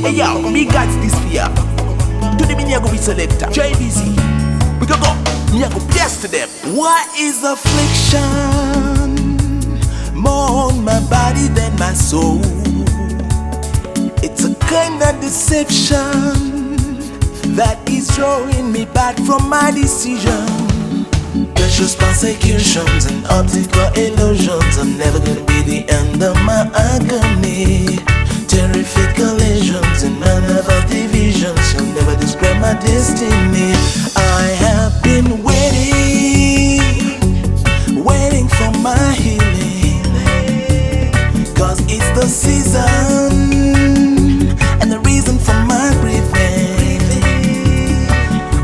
Hey yo, me got this for ya. Do the mini I go be selector JBZ. We go go, me I go bless to them. What is affliction? More on my body than my soul. It's a kind of deception that is drawing me back from my decision. Precious persecutions and optical illusions are never gonna be the end of my agony. Terrific collisions and nervous divisions shall never describe my destiny. I have been waiting for my healing, 'cause it's the season and the reason for my breathing.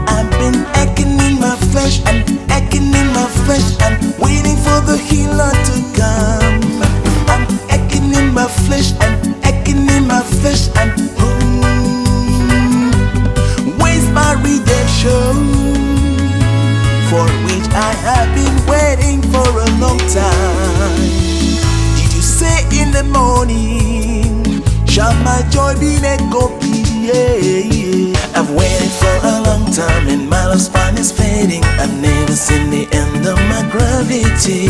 I've been aching in my flesh and aching in my flesh and waiting for the healer to come. I'm aching in my flesh and aching in my flesh and where's my redemption, for which I have been waiting for a long time? Did you say in the morning shall my joy be made complete? I've waited for a long time and my lifespan is fading. I've never seen the end of my gravity.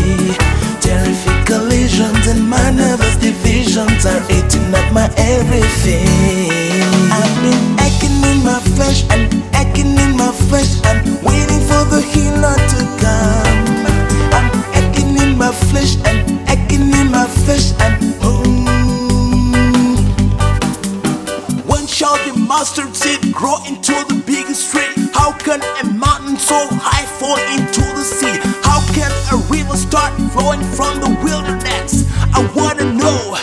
Terrific collisions and my nervous divisions are eating up my everything. I've been aching in my flesh and aching in my flesh and waiting for the healer to come. I'm aching in my flesh and aching in my flesh and when shall the mustard seed grow into the biggest tree? How can a mountain so high fall into the sea? How can a river start flowing from the wilderness? I wanna know,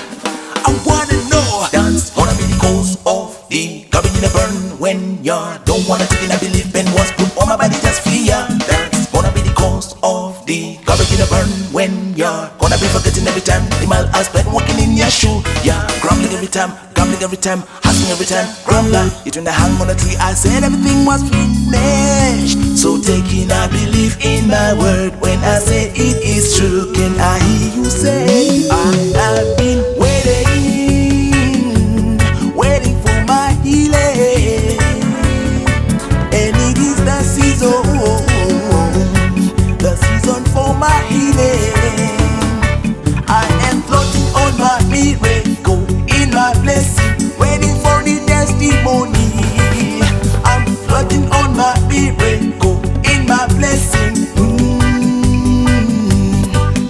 I wanna know. That's gonna be the cause of the garbage in the burn when you don't wanna take it. I believe Ben was put on my body just fear. That's gonna be the cause of the garbage in the burn when you're gonna be forgetting every time the mile I spent walking in your shoe. Yeah, grumbling every time, asking every time, grumbler. You turn the hang on a tree, I said everything was finished. So taking I believe in my word when I say it is true. Can I hear you say I have been waiting for my healing, and it is the season for my healing. I am floating on my miracle, in my blessing, waiting for the testimony. I'm floating on my miracle, in my blessing.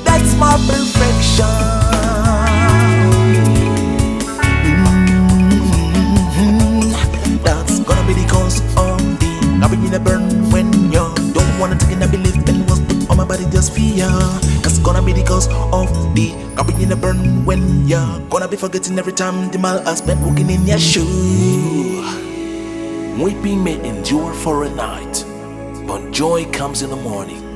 That's my perfection. That's gonna be the cause of the garbage in the burn when you don't wanna take it. I believe and was put on my body just fear. That's gonna be the cause of the garbage in the burn when you're gonna be forgetting every time the mile I spent walking in your shoe. Weeping may endure for a night, but joy comes in the morning.